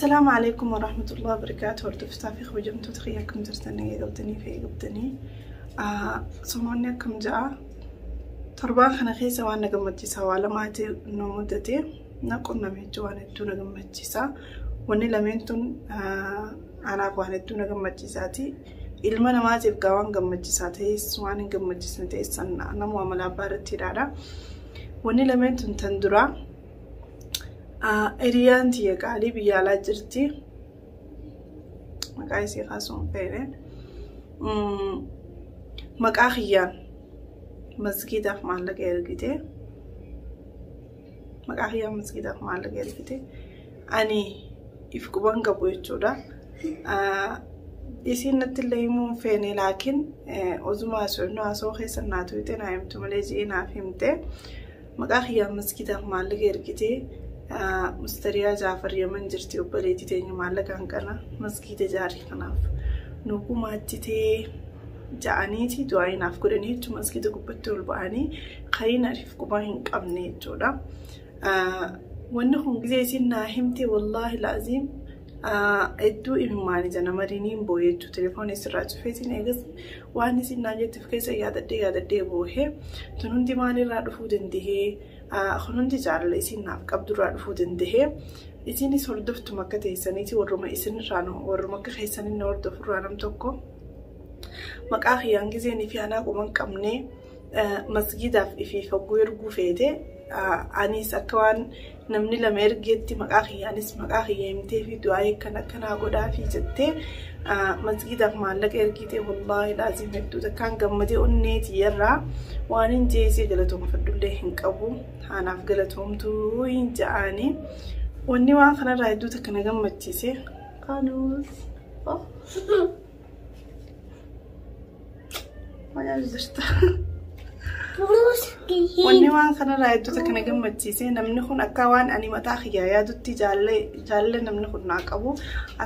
السلام عليكم ورحمة الله وبركاته. ورد فتافي خوجمتو تخياكم درتني قبتني في قبتني سمعناكم جاء تربان خنا خيسة وانا قمتي سوا لما تي نمدتي نقولنا مهجو وانا تونا قمتي سا وني لمنتون أنا وانا تونا قمتي ساتي ilmana maatiif gaawwan gammachiisaa ta'es waan hin gammachiisne ta'es nama amala baratti dada wanni lameen tun tan dura eriyaan tiya qaalii biyya alaa jirti maqaa isii kaasuun feene maqaa kiyyaan masgiidaaf maallaqa ergite maqaa kiyyaan masgiidaaf maallaqa ergite ani if quban qabu jechuudha. isin natilleemuun feene laakiin ozuma sunno asoo keessan naatu ite na himtu malee ji'inaaf himte maqaa kiyyaan masgiidaaf maallaqa ergite mustariyaa Jaafar Yaman jirti obboleettii teenya maallaqaan kana masgiida jaarii kanaaf nu gumaachitee ja'aniiti du'aayinaaf godhanii jechuun masgiida gubbatti ol ba'anii kayin ariif quba hin qabne jechuudha. wanni kun gisee isin naa himte wallaahi laaziim iddoo imimmaanii jana mariniin booyechuu telefoonii sirraa cufeetiin eegas waan isin naa jettiif keessa yaadadhee boohee tun hundi maalirraa dhufuu dandahee kun hundi jaalala isin naaf qabdurraa dhufuu dandahee isinis hordoftuma akka teessaniiti warruma isinirraan warruma akka keessaniin hordofurraa nam tokko maqaa kiyyaan giseenii fi anaa quban qabnee masgiidaaf ifii faggoo erguu feete anis akka waan namni lama ergeetti maqaa kiyyaanis maqaa kiyya himtee fi du'aa akkanaa godhaa fi jettee masgiidaaf maallaqa ergitee wallaahi laaziim hedduu takkaan gammadee onneetii irraa waan hin jeesee galatoomfadhullee hin qabu haanaaf galatoomtuu hin ja'anii wanni waan kanarraa hedduu takka na gammachiise kanuus wanni waan kanarraa hedduu takka na gammachiise namni kun akka waan ani mataa kiyyaa yaadutti jaalle namni kun naa qabu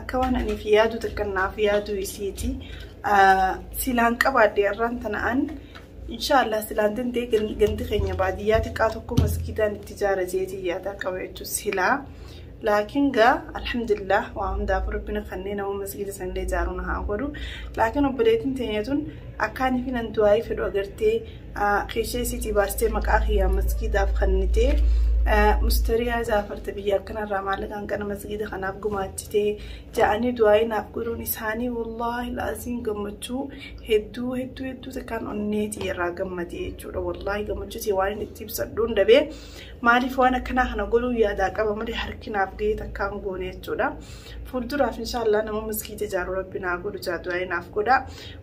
akka waan ani fi yaadu takka naaf yaadu isiiti silaan qabaadhe irraan tana'an inshallah silaan dandee ganti keenya baadiyyaa xiqqaa tokko masgiidaan itti ijaarateetii yaadaa qaba jechuun silaa laakiin gaa alhamdulillah waa hundaaf rabbina kanneen nama masgiida sanillee ijaaruun haa godhu laakiin obboleettiin teenyatuun akkaanii fi nan du'aayii fedhu agartee keeshee isiitii baastee maqaa kiyyaa masgiidaaf kannitee mustariyaa Jaafarta biyya akkanarraa maallaqaan kana masgiida kanaaf gumaachitee ja'anii du'aayii naaf godhuun isaanii wallaahi laaziim gammachuu hedduu takkaan onneetii irraa gammadee jechuudha. wallaahi gammachuutii waan itti ibsadhuun dabee maaliif waan akkanaa kana godhuu yaadaa qaba malee harkinaaf gahee takkaan goone jechuudha. fuulduraaf inshallah nama masgiida ijaaru rabbi naa godhu du'aayii naaf godha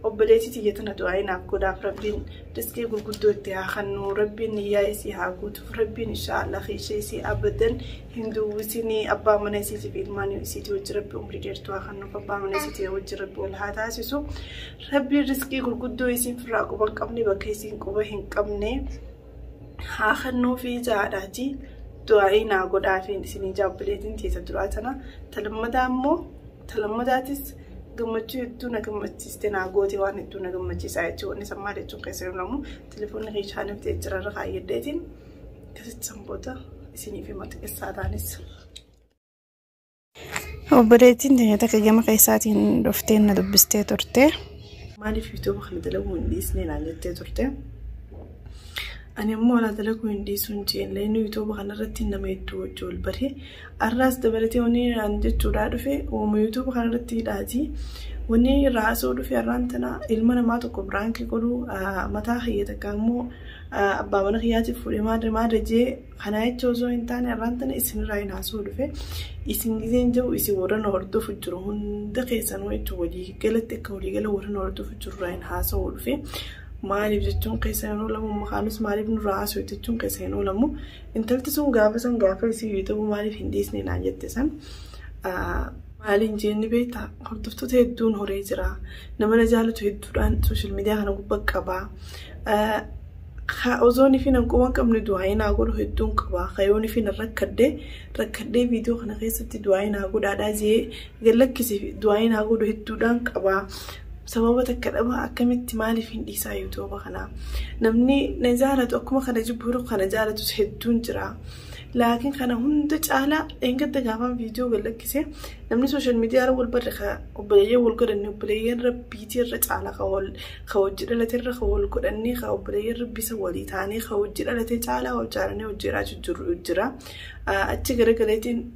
obboleettii tiyyatana du'aayii naaf godhaaf rabbiin riskii gurguddoo itti haa kennu rabbiin niyyaa isii haa guutuuf rabbiin inshallah keeshee isii abadan hinduuwisinii abbaa mana isiitii fi ilmaan isiitii wajji rabbi umrii dheertuu haa kennuuf abbaa mana isiitii wajji rabbi wal haa taasisu rabbiin riskii gurguddoo isiin firraa quba hin qabne bakka isiin quba hin qabne haa kennuufi jaadhaati. du'aayii naa godhaafi isinii jaabbileetiin teessa duraa tana talammadaa immoo talammadaatis gammachuu hedduu na gammachiiste naa goote waan hedduu na gammachiisaa jechuudha. wanni sammaa jechuun keessa yommuu telefoonni keessaaniif ta'e jirarra kaayyadeetiin akkasitti sanboota isiniif himata keessaa taanis. obboleettiin teenya takka gama keessaatiin dhuftee na dubbistee turte. maaliif yuutuuba kana dalaguu hin dhiisnee naan jettee turte. ani immoo na dalaguu hin dhiisuun jeellee yuutuuba kanarratti nama hedduu wajji ol baree arraas dabalatee wanni naan jechuudhaa dhufe uuma yuutuuba kanarratti hidhaati wanni raasoo dhufe arraan tana ilma namaa tokko biraankii godhuu mataa kiyya takka immoo abbaa mana kiyyaatiif fuudhee maadra jee kana jecha osoo hin taane arraan tana isinirraa hin haasoo dhufe isin giseen jiru isin warra na hordofu jiru hunda keessanuu jechuun walii galatti akka waliigala warra na hordofu jirurraa hin haasoo dhufe. maaliif jechuun keessa hin oolamu makaanus maaliif nurraa haasoo jechuun keessa hin oolamu intalti sun gaafa isii yuutuubu maaliif hin dhiisne naan jette san maaliin jeenni beektaa hordoftoota hedduun horee jira nama na jaalatu hedduudhaan sooshaal miidiyaa kana gubbaa qabaa ozoon fi nan quban qabne du'aayii naa godhu hedduun qabaa kayoon fi nan rakkadhee viidiyoo kana keessatti du'aayii naa godhaadhaa jee gallakkisi du'aayii naa godhu hedduudhaan qabaa. sababa takka dhaba akkamitti maaliif hin dhiisaa yuutuuba kana namni na jaalatu akkuma kana jibbuu kana jaalatu hedduun jira لكن كان هندج على إن قد جابان فيديو قال لك كذا نمني سوشيال ميديا أول برخة وبلاي والقر إنه بلاي ربي تيرج على خوجر لا تير خول قر إني خو بلاي ربي سوالي تاني خوجر لا تيجعله وجارني وجراج الجرا أتجرا قلتين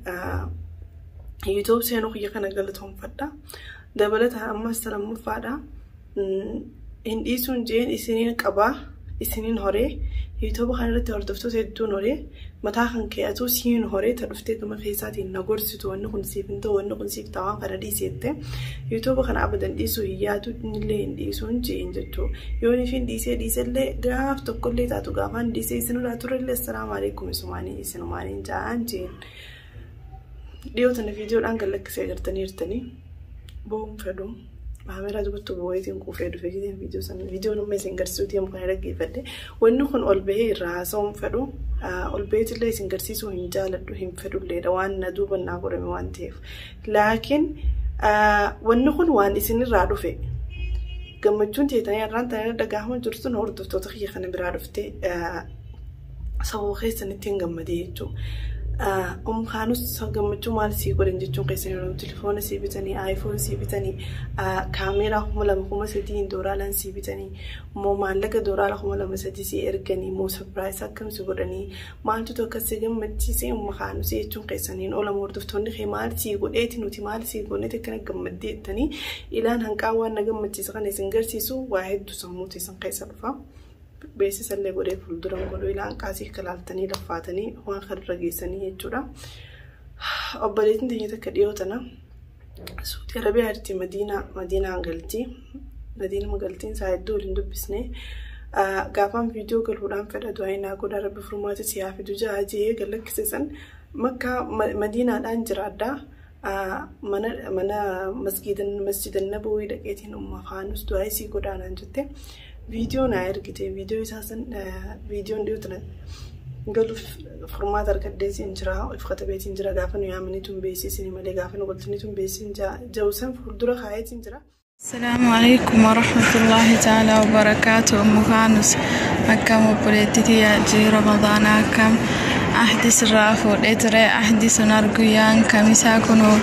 يوتيوب سينو خي كنا قلتهم فدا دبلتها أما السلام مفادا إن إيسون جين إسنين كبا إسنين هوري يوتيوب خانة تردفتو تدون هوري متاخن كياتو سين هوري تردفتي كما خيساتي نقول ستو أنو كنسيبنتو وأنو كنسيب طوان قردي سيته يوتيوب خان أبدا إيسو هياتو نلي إن إيسون جين جتو يوني فين ديسي اللي غاف تقول لي تاتو غافان ديسي سنو راتور اللي السلام عليكم إسماني إسماني جان جين ديوتن فيديو الأنقل لك سيجرتني رتني بوم فدوم بعملها دوبتو بويتين كوفيدو فيديو فيديو سن فيديو نمي سنجرسوتي ممكن يرجع فده ونخن أولبيه راسهم فدو أولبيه اللي سنجرسيسو هنجالدو هم فدو اللي روان ندوب الناقور موان تيف لكن ونخن وان إسني رادو في كمجون تيتاني ران تاني دقاهم جرسون هردو تطخي خن برادو فتي سو خيس نتين جمديتو خانوس سجمتشو مال سيقولين جتشون قيسين تلفون سيبتني آيفون سيبتني كاميرا هم لما هم سدين دورالان سيبتني مو مالك دورال هم لما سديسي إرجاني مو سبرايز أكم سيقولني مالتو توكسيجم متشيسين هم خانوس يجتشون قيسين أولا مردفتوني خمال سيقول إيتين وتمال سيقول نتكنا جمديت تاني إلان هنكاوان نجم متشيسان سنجر سيسو واحد دوسموتي سنقيس الفا بيسس اللي قولي فلدران قولوا إلى أنقاسي كلالتني لفاتني وان خد رجيسني يجورا أبديتن دنيا تكديوتنا سعودي عربية هرتي مدينة أنجلتي مدينة مقلتين ساعد دول إندو بسنة قافن فيديو قلولان فدا دوائنا قد عربي فرمات سيافي دوجا عجيه قلق سيسن مكة مدينة الآن جرادة منا مسجد النبوي لقيتين خانوس دوائسي قدانا انجته فيديو ناير كده فيديو أساساً فيديو نديوتنا قالوا فرمات أركديس إنجرا وفقت بيت إنجرا قافن يامني توم بيسي سينما لي قافن وقلتني توم بيسي إنجا جوسن فردورة خايت إنجرا. السلام عليكم ورحمة الله تعالى وبركاته. أم خانوس أكم وبريتي جي رمضان أكم أحدث الرافو إترى أحدث نرجيان كمسا كنو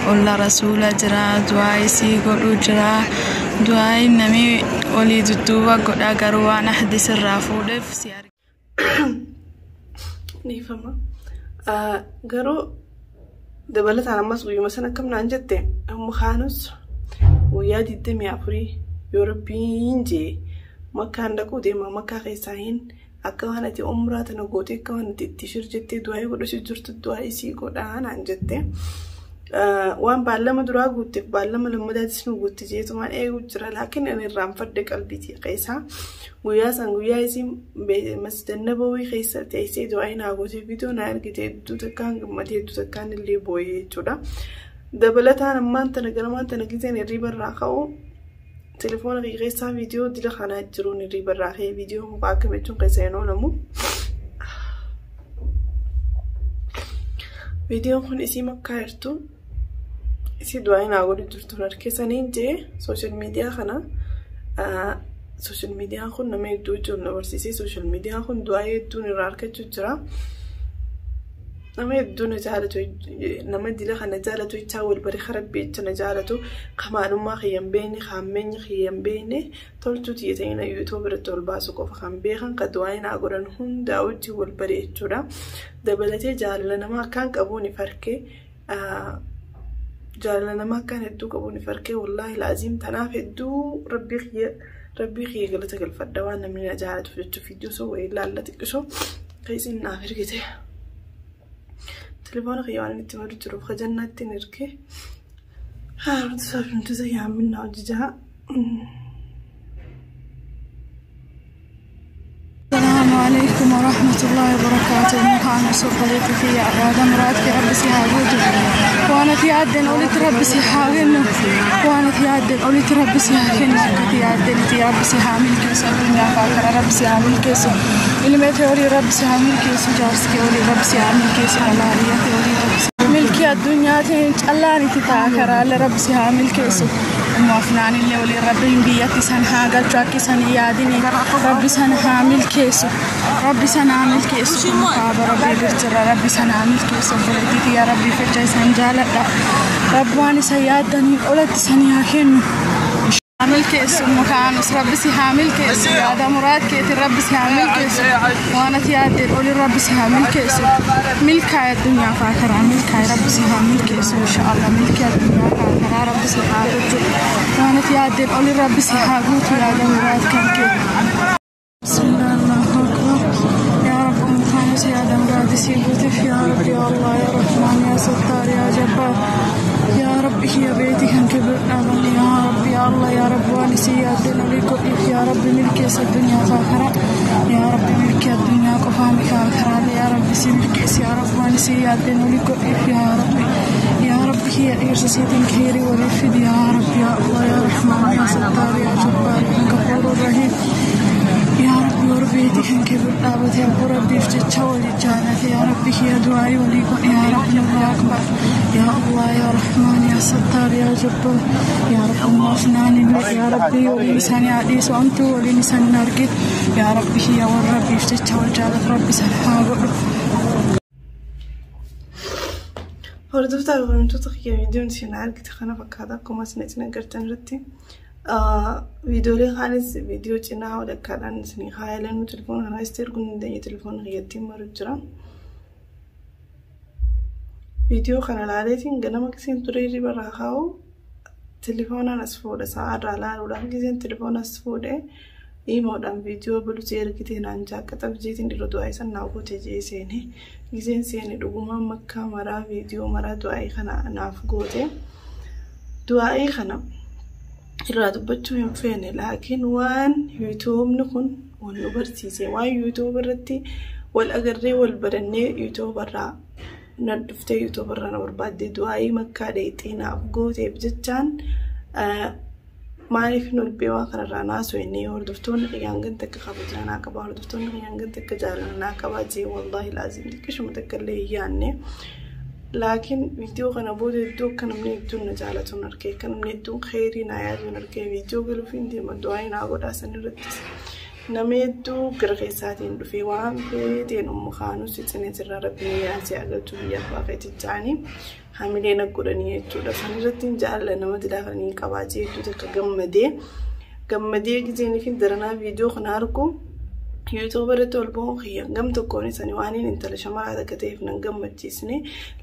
ولا رسول جرا دعاء سيقول جرا دعاء نمي وليد الدوا قد أجروا أحدث الرافو دف سيار. نيفما قرو دبلت على مصر مثلا كم نانجته أم خانوس ويادي الدم يعفري يوروبيين جي مكان دكو ديما مكان غيساهين أكوانتي أمرات نقولي كوانتي تشير جتي دواي ولوش جرت دواي سيكو دهان عن جتي وان بعلم درا قلت بعلم لما ده اسمه قلت جيت وما إيه وجرا لكن أنا الرام فردك قلبي قيسها ويا اسم مسجد النبوي قيسة تيسي دواي ناقول فيديو ناير كده دوتكان مدي دوتكان اللي بوي جودا دبلتها لما أنت نجيزين الريبة راقو تلفون غيسا فيديو دي لخانات جرون الريبة راقي فيديو مباكم بيتون قيسينو لمو فيديو خون اسي مكايرتو اسي دواين اغوري جرتو نركسانين جي سوشيال ميديا خانا سوشيال ميديا خون نمي دو جرن ورسيسي سوشيال ميديا خون دواي دون راركة جرا نما يدون جالتو نما دي خانا جالتو يتاول بري خرب بيت نجالتو كمان ما خيام بيني خامين خيام بيني تولتو تيتينا يوتيوبر تولباسو كوف خام بيخان كدواين اغورن هون داوتي والبري جرا دبلتي جالنا ما كان قبوني فركي جالنا ما كان يدو قبوني فركي والله لازم تناف يدو ربي خي قلتك الفدوان من جالت في فيديو سوى إلا لا تكشو قيسين نافر كده تليفون غيوان نتمر جروب خجنات تنركي رد صار انتو زي عملنا وججاء السلام عليكم ورحمة الله وبركاته. مكان سوق ليتي في عبادة مراتك ربسي هاجوتو وانا في عدن أوليت ربسي حاوينو وانا في عدن أوليت ربسي هاكينو في عدن في ربسي هامل كيسو الدنيا فاكرة ربسي هامل كيسو اللي ما توري ربسي هامل كيسو جارسكي ولي ربسي هامل كيسو على رياتي ولي ربسي هامل كيسو ملكي الدنيا تنجلاني تتاكر على رب سها ملكي سو وموافناني اللي ولي ربي بيتي سنها قال شاكي سنيادني ربي سنها ملكي سو ربي سنها ملكي سو ربي برتر ربي سنها ملكي سو بلدي يا ربي فجأة سنجالة ربواني سيادني قلت سنيا كنو عامل كيس مكان ربي سيعمل كيس هذا مراد كيت ربي سيعمل كيس وانا تيادر قولي ربي سيعمل كيس ملك الدنيا فاكر ملك ربي سيعمل كيس ان شاء الله ملك الدنيا فاكر ربي سيعمل وانا تيادر قولي ربي سيعمل هذا مراد كيت بسم الله الله اكبر يا رب مخانس يا دم مراد سيبوتف يا رب يا الله يا رحمن يا ستار يا جبار يا رب هي بيتي كان كبر أبني يا رب يا الله يا رب وانسي يا الدنيا ليكو يا رب ملكي الدنيا فاخرة يا رب ملكي الدنيا كفامي فاخرة يا رب سملكي يا رب وانسي يا الدنيا ليكو يا رب هي إرساسية كيري ورفد يا رب يا الله يا رحمن يا ستار يا جبار يا غفور الرحيم يا رب وربيتي كان كبر أبد يا ربي افتتش ولجانة يا رب هي دعائي وليكو يا رب نبغى أكبر يا الله يا رحمن يا ستار يا جبار يا رب موفناني يا ربي ولساني عديس وأنتو ولساني نرقد يا ربي هي والربي افتتش ولجانة ربي سبحانه hordoftaa wantoota kiyya viidiyoon isin argite kana fakkaata akkuma isin itti agartan irratti viidiyoolee kaanis viidiyoo cinaa walakkaadhaan isin haayilan telefoona kana isteer kun dandeenye telefoona kiyyattiin maru jira viidiyoo kana laaleetiin ganama kisiin turee ribarraa kaa'u telefoonaan as fuudha sa'aarraa laaluudhaaf kisiin telefoona as fuudhee imoodhaan viidiyoo biluutii ergitee naan jaaqqataaf jeetiin dhirra du'aa isan naa gootee jee seene giseen seene dhugumaan makkaa maraa viidiyoo maraa du'aa kana naaf goote du'aa kana irraa dubbachuu hin feene laakiin waan yuutuubni kun wal nu barsiise waan yuutuub irratti wal agarree wal barannee yuutuub irraa na dhuftee yuutuub irraa na barbaaddee du'aa makkaa dheexii naaf gooteef jechaan maaliif nulbee waa kanarraa naasoo inni hordoftoonni qiyyaan ganta akka kabajaa naa qabaa hordoftoonni qiyyaan ganta akka jaalala naa qabaa jee wallaahi laazim liqishuma takka illee yaanne laakiin viidiyoo kana booda iddoo akka namni hedduun na jaalatuun argee akka namni hedduun kheyrii naa yaaduun argee viidiyoo galuuf hin deema du'aa naa godhaa san irrattis nama hedduu gara keessaatiin dhufee waan feeteen kaanus cine sirraa rabbiin yaasee agalchuu biyyaaf baafeeti jaanii hamileen godhanii jechuudha san irratti jaalala nama dilaafanii qabaa jee hedduu takka gammadee giseen fi daranaa viidiyoo kana argu yuutuub irratti ol ba'uu kiyya gam tokkoon isanii waan intala shamaraa takka ta'eef nan gammachiisne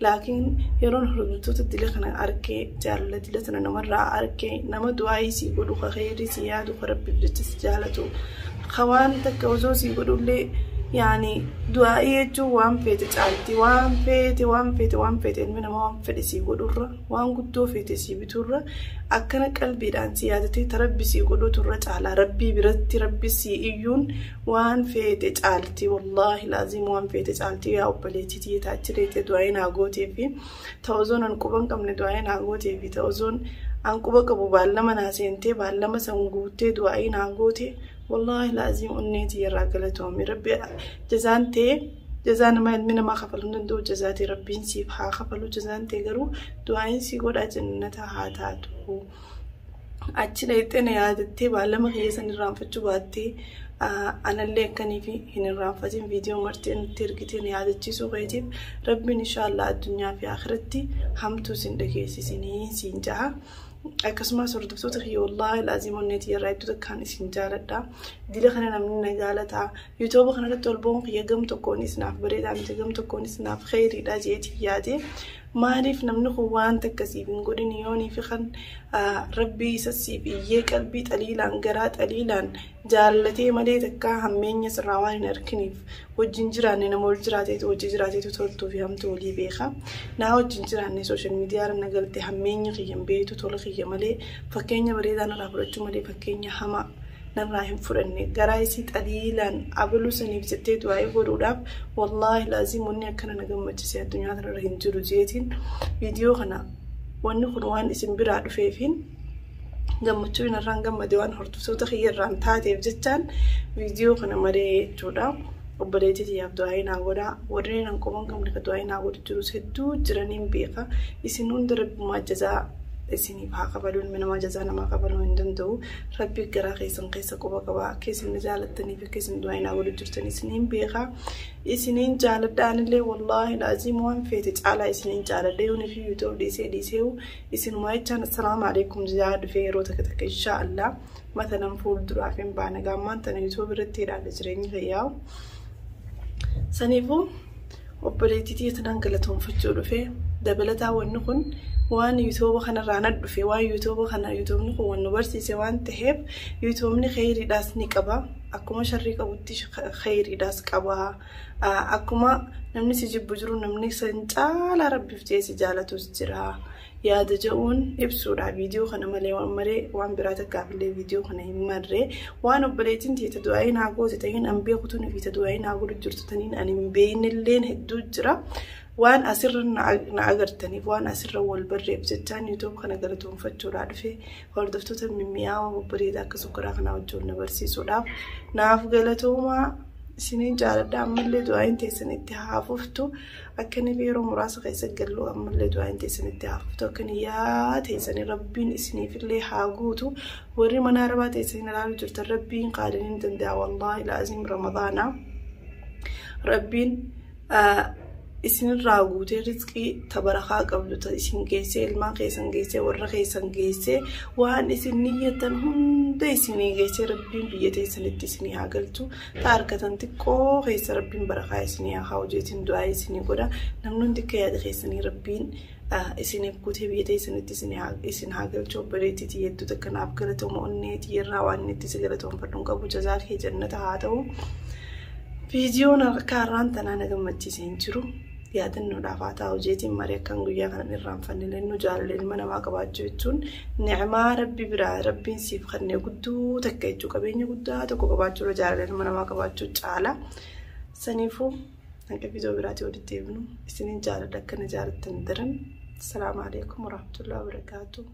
laakiin yeroon hordoftoota dila kana argee jaalala dila sana namarraa argee nama du'aayii sii godhu kheyrii sii yaadu rabbiif jecha si jaalatu khawaan takka osoo sii godhullee يعني دعائي جو وان فيت تعالتي وان فيت من ما وان فيت سيقولوا وان قدو فيت سيبتورا أكنا قلبي دان سيادتي تربي سيقولوا ترى على ربي برتي ربي سيئيون وان فيت تعالتي والله لازم وان فيت تعالتي يا أبليتي تي تأثيرتي دعائي ناقوتي في توزون أنكوبان كم ندعائي ناقوتي في توزون أنكوبا كبو بالما ناسينتي بالما سنقوتي دعائي ناقوتي والله لازم أنيتي يراقلتهم ربي جزانتي جزان ما من ما خفلون دو جزاتي ربي نسيب ها خفلو جزانتي قرو دعائن سيقود أجنتها هاتاتو أجليتني عادتي بعلم خيسان الرانفتشو باتي أنا اللي كاني في هنا الرانفتين فيديو مرتين تركتين عادتي سوغيتي ربي إن شاء الله الدنيا في آخرتي همتو سندكي سنين سنجاها أكسمع سردفتو تخي والله لازم النتي الرأيتو تكان سنجالة دي لخنا من نجالتها يوتيوب خنا تطلبون قيا قم تكوني سناف بريد عم تقم تكوني سناف خيري لا جيتي يادي ما عرف نمنخ وان تكسيب نقولين يوني في خن ربي سسيب إيه قلبي تليلا قرات تليلا جالتي ملي تكا همين يسراوان نركنيف وجنجراني نمول جراتي وجنجراتي تطلتو في هم تولي بيخا ناو جنجراني سوشيال ميديا نقلتي همين يخيم بيتو تولخي ملي فكينيا بريدان رابرتو ملي فكينيا هما نراهم فرني جرايسي تقليلا قبلوا سنيف ستة وعي غروراب والله لازم إني أكنا نجمع تسيا الدنيا ترى رهين جروجيتين فيديو خنا ونخلوان اسم براد فيفين جمعتوين الران جمع ديوان هرتو صوت خير ران تاتي بجتان فيديو خنا مري جودا obboleettii yaab du'aa naa godha warreen an qoman kamni ka du'aa naa godhu jiru hedduu jiraniin beeka isin hunda rabbumaa jazaa isiniif haa qabaluun minama jazaa namaa qabaluu hin danda'u rabbi garaa keessan keessa quba qaba akka isin jaalattaniif akka isin du'aa naa godhu jirtan isiniin beeka isiniin jaaladhaanillee wallaahi laaziim waan feete caalaa isiniin jaaladhee yoon fi yuutuub dhiisee isinumaa jechaan assalaamu alaikum jaa dhufee yeroo takka inshaallah matanan fuulduraaf hin baane gaammaan tana yuutuub irratti ilaala jireenyi fayyaa'u saniifuu obboleettii tanan galatoonfachuu dhufee dabalataa wanni kun waan yuutuuba kanarraa na dhufe waan yuutuuba kana yuutuubni kun waan nu barsiise waan ta'eef yuutuubni khayriidhaas ni qaba akkuma sharrii qabutti khayriidhaas qaba akkuma namni si jibbu jiru namni san caalaa rabbiif jeesi jaalatus jira yaada ja'uun ibsuudha viidiyoo kana malee waan biraa takkaafillee viidiyoo kana hin marree waan obboleettiin teeta du'aa naa goote ta'in an beekutu nufi ta du'aa naa godhu jirtu taniin ani hin beeknilleen hedduu jira waan asirra na agartaniif waan asirra wal barreef jechaan yuutuub kana galatoonfachuudhaa dhufe hordoftoota mimmi'aawaa babbareedaa akka sukkaraa kanaa wajjoon na barsiisuudhaaf naaf galatoomaa isiniin jaaladha ammallee du'aayin teessanitti haafuftu akkani yeroo muraasa keessa galuu ammallee du'aayin teessanitti haafuftu akkani yaa teessanii rabbiin isiniifillee haa guutu warri mana arabaa teessanii ilaaluu jirtan rabbiin qaadanii hin danda'a wallaahi laaziim ramadaana rabbiin isin raagute rizqi tabarakaa qabdu ta isin geesse ilmaa keessan geesse warra keessan geesse waan isin niyyatan hunda isin geesse rabbiin biyya teessanitti isin haa galchu ta harkatan xiqqoo keessa rabbiin barakaa isin haa hawjeetin du'aa isin godha namni hundi yaada keessanii rabbiin isiniif guutee biyya teessanitti isin haa galchu obboleettii hedduu takkanaaf galatooma onneetii irraa waan itti si galatoonfadhuun qabu jazaa kee jannata haa ta'u viidiyoon harkaarraan tanaa na gammachiisee hin jiru yaadannoodhaaf haa ta'u jeetiin marii akkan guyyaa kanan irraanfanne nu jaalallee ilma namaa qabaachuu jechuun ni'maa rabbi biraa rabbiin siif kannee guddoo takka jechuu qabeenya guddaa tokko qabaachuudha jaalallee ilma namaa qabaachuu caala saniifuu hanqa viidiyoo biraatii walitti deebinu isiniin jaaladha akkana jaalattan daran assalaamu alaikum warahmatullahi wabarakaatuh